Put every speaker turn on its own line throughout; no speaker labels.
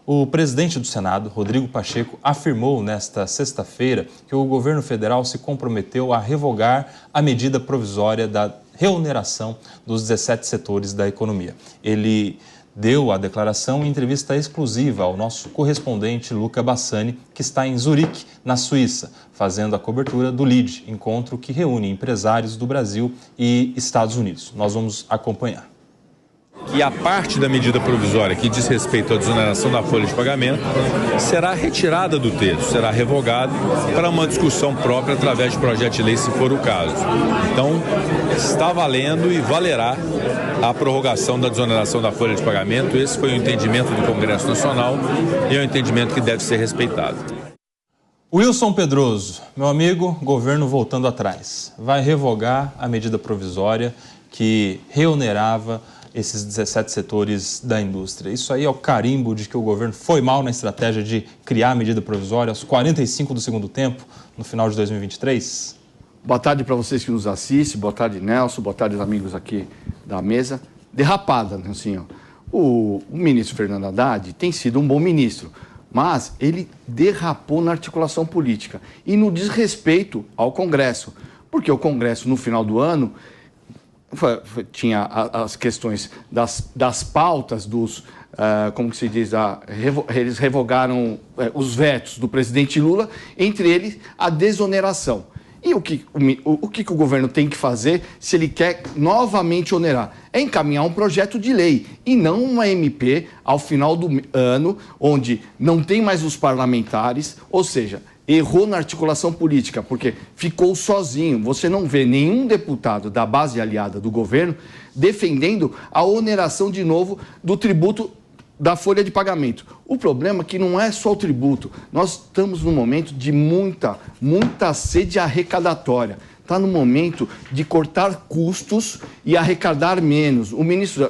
O presidente do Senado, Rodrigo Pacheco, afirmou nesta sexta-feira que o governo federal se comprometeu a revogar a medida provisória da reoneração dos 17 setores da economia. Ele deu a declaração em entrevista exclusiva ao nosso correspondente Luca Bassani, que está em Zurique, na Suíça, fazendo a cobertura do LEAD, encontro que reúne empresários do Brasil e Estados Unidos. Nós vamos acompanhar.
Que a parte da medida provisória que diz respeito à desoneração da folha de pagamento será retirada do texto, será revogada para uma discussão própria através de projeto de lei, se for o caso. Então, está valendo e valerá a prorrogação da desoneração da folha de pagamento. Esse foi o entendimento do Congresso Nacional e é um entendimento que deve ser respeitado.
Wilson Pedroso, meu amigo, governo voltando atrás, vai revogar a medida provisória que reonerava esses 17 setores da indústria. Isso aí é o carimbo de que o governo foi mal na estratégia de criar a medida provisória aos 45 do segundo tempo, no final de 2023?
Boa tarde para vocês que nos assistem, boa tarde, Nelson, boa tarde, amigos aqui da mesa. Derrapada, Nelson. O ministro Fernando Haddad tem sido um bom ministro, mas ele derrapou na articulação política e no desrespeito ao Congresso, porque o Congresso, no final do ano, tinha as questões das pautas, como que se diz, eles revogaram os vetos do presidente Lula, entre eles a desoneração. E o que o governo tem que fazer se ele quer novamente onerar? É encaminhar um projeto de lei e não uma MP ao final do ano, onde não tem mais os parlamentares, ou seja, errou na articulação política, porque ficou sozinho. Você não vê nenhum deputado da base aliada do governo defendendo a oneração de novo do tributo da folha de pagamento. O problema é que não é só o tributo. Nós estamos num momento de muita sede arrecadatória. Está no momento de cortar custos e arrecadar menos. O ministro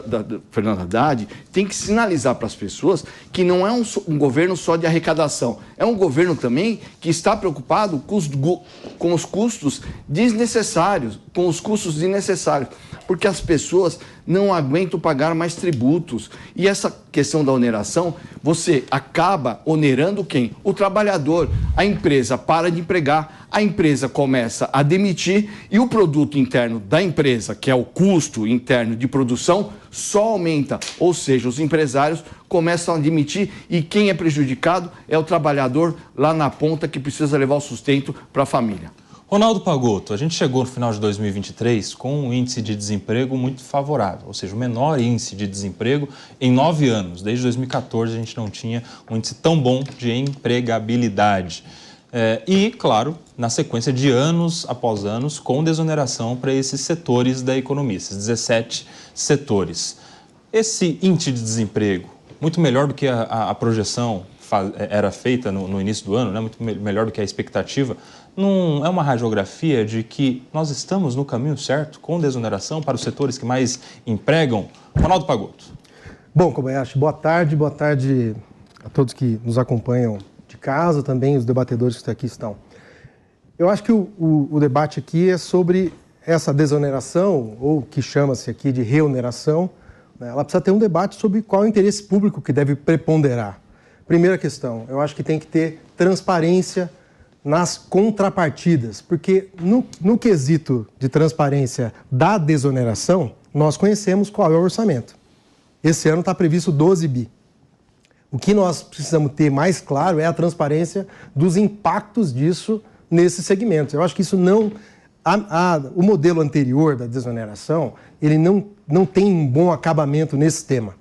Fernando Haddad tem que sinalizar para as pessoas que não é um governo só de arrecadação. É um governo também que está preocupado com os custos desnecessários, com os custos desnecessários, porque as pessoas não aguentam pagar mais tributos. E essa questão da oneração, você acaba onerando quem? O trabalhador. A empresa para de empregar, a empresa começa a demitir e o produto interno da empresa, que é o custo interno de produção, só aumenta. Ou seja, os empresários começam a demitir e quem é prejudicado é o trabalhador lá na ponta que precisa levar o sustento para a família.
Ronaldo Pagotto, a gente chegou no final de 2023 com um índice de desemprego muito favorável, ou seja, o menor índice de desemprego em 9 anos. Desde 2014 a gente não tinha um índice tão bom de empregabilidade. E, claro, na sequência de anos após anos, com desoneração para esses setores da economia, esses 17 setores. Esse índice de desemprego, muito melhor do que a projeção era feita no início do ano, né? Muito melhor do que a expectativa, não é uma radiografia de que nós estamos no caminho certo com desoneração para os setores que mais empregam? Ronaldo Pagotto.
Bom, Kobayashi, boa tarde a todos que nos acompanham de casa, também os debatedores que aqui estão. Eu acho que o debate aqui é sobre essa desoneração, ou que chama-se aqui de reoneração, né? Ela precisa ter um debate sobre qual é o interesse público que deve preponderar. Primeira questão, eu acho que tem que ter transparência nas contrapartidas, porque no quesito de transparência da desoneração, nós conhecemos qual é o orçamento. Esse ano está previsto 12 bi. O que nós precisamos ter mais claro é a transparência dos impactos disso nesses segmentos. Eu acho que isso não... o modelo anterior da desoneração, ele não tem um bom acabamento nesse tema.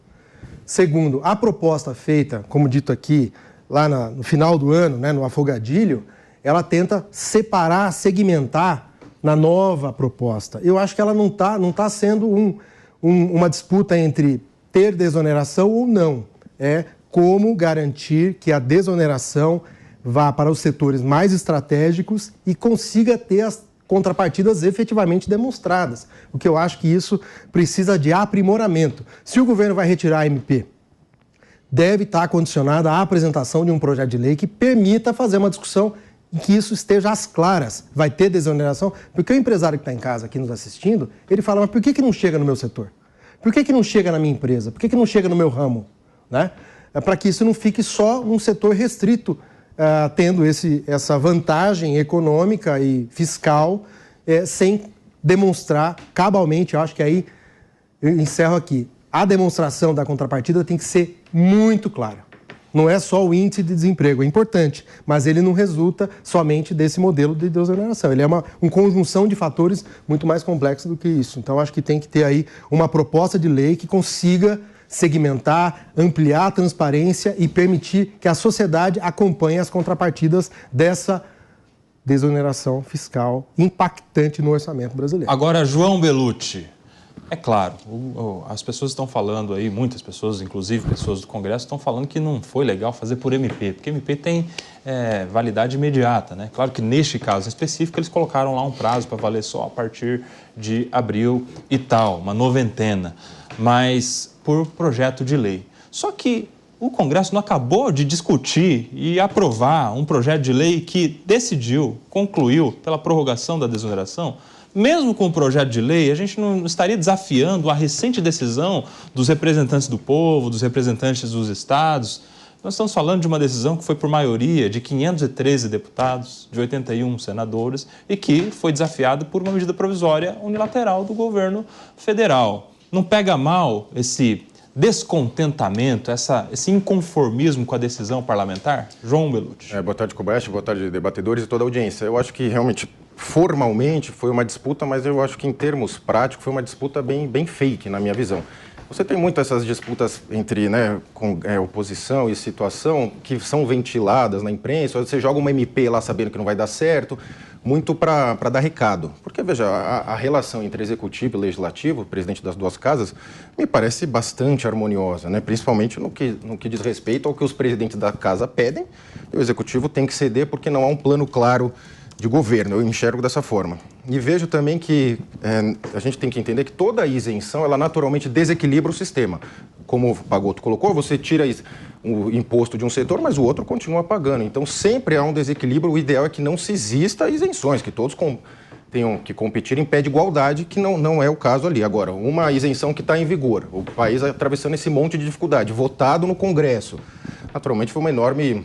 Segundo, a proposta feita, como dito aqui, lá no final do ano, né, no afogadilho, ela tenta separar, segmentar na nova proposta. Eu acho que ela não tá sendo uma disputa entre ter desoneração ou não. É como garantir que a desoneração vá para os setores mais estratégicos e consiga ter as contrapartidas efetivamente demonstradas. Porque eu acho que isso precisa de aprimoramento. Se o governo vai retirar a MP, deve estar condicionada à apresentação de um projeto de lei que permita fazer uma discussão em que isso esteja às claras. Vai ter desoneração? Porque o empresário que está em casa aqui nos assistindo, ele fala, mas por que não chega no meu setor? Por que não chega na minha empresa? Por que não chega no meu ramo? Né? para que isso não fique só um setor restrito, tendo essa vantagem econômica e fiscal, sem demonstrar cabalmente. Eu acho que aí, eu encerro aqui, a demonstração da contrapartida tem que ser muito clara. Não é só o índice de desemprego, é importante, mas ele não resulta somente desse modelo de desoneração. Ele é uma conjunção de fatores muito mais complexo do que isso. Então, acho que tem que ter aí uma proposta de lei que consiga segmentar, ampliar a transparência e permitir que a sociedade acompanhe as contrapartidas dessa desoneração fiscal impactante no orçamento brasileiro.
Agora, João Bellucci, é claro, as pessoas estão falando aí, muitas pessoas, inclusive pessoas do Congresso, estão falando que não foi legal fazer por MP, porque MP tem validade imediata, né? Claro que neste caso específico eles colocaram lá um prazo para valer só a partir de abril e tal, uma noventena, mas por projeto de lei. Só que o Congresso não acabou de discutir e aprovar um projeto de lei que concluiu pela prorrogação da desoneração. Mesmo com o projeto de lei, a gente não estaria desafiando a recente decisão dos representantes do povo, dos representantes dos estados. Nós estamos falando de uma decisão que foi por maioria de 513 deputados, de 81 senadores, e que foi desafiada por uma medida provisória unilateral do governo federal. Não pega mal esse descontentamento, esse inconformismo com a decisão parlamentar? João Bellucci.
Boa tarde, Kobayashi, boa tarde, debatedores e toda a audiência. Eu acho que realmente, formalmente, foi uma disputa, mas eu acho que em termos práticos foi uma disputa bem fake, na minha visão. Você tem muito essas disputas entre oposição e situação que são ventiladas na imprensa, você joga uma MP lá sabendo que não vai dar certo, muito para dar recado. Porque, veja, a relação entre executivo e legislativo, presidente das duas casas, me parece bastante harmoniosa, né? Principalmente no que diz respeito ao que os presidentes da casa pedem, e o executivo tem que ceder porque não há um plano claro de governo. Eu enxergo dessa forma. E vejo também que a gente tem que entender que toda isenção, ela naturalmente desequilibra o sistema. Como o Pagotto colocou, você tira o imposto de um setor, mas o outro continua pagando. Então, sempre há um desequilíbrio. O ideal é que não se exista isenções, que todos tenham que competir em pé de igualdade, que não é o caso ali. Agora, uma isenção que está em vigor, o país atravessando esse monte de dificuldade, votado no Congresso, naturalmente foi uma enorme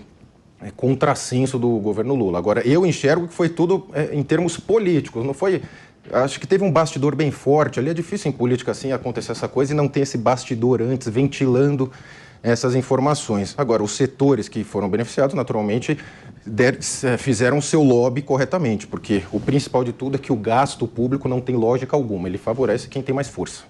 contrassenso do governo Lula. Agora, eu enxergo que foi tudo em termos políticos, não foi... Acho que teve um bastidor bem forte ali. É difícil em política assim acontecer essa coisa e não ter esse bastidor antes, ventilando essas informações. Agora, os setores que foram beneficiados, naturalmente, fizeram o seu lobby corretamente, porque o principal de tudo é que o gasto público não tem lógica alguma, ele favorece quem tem mais força.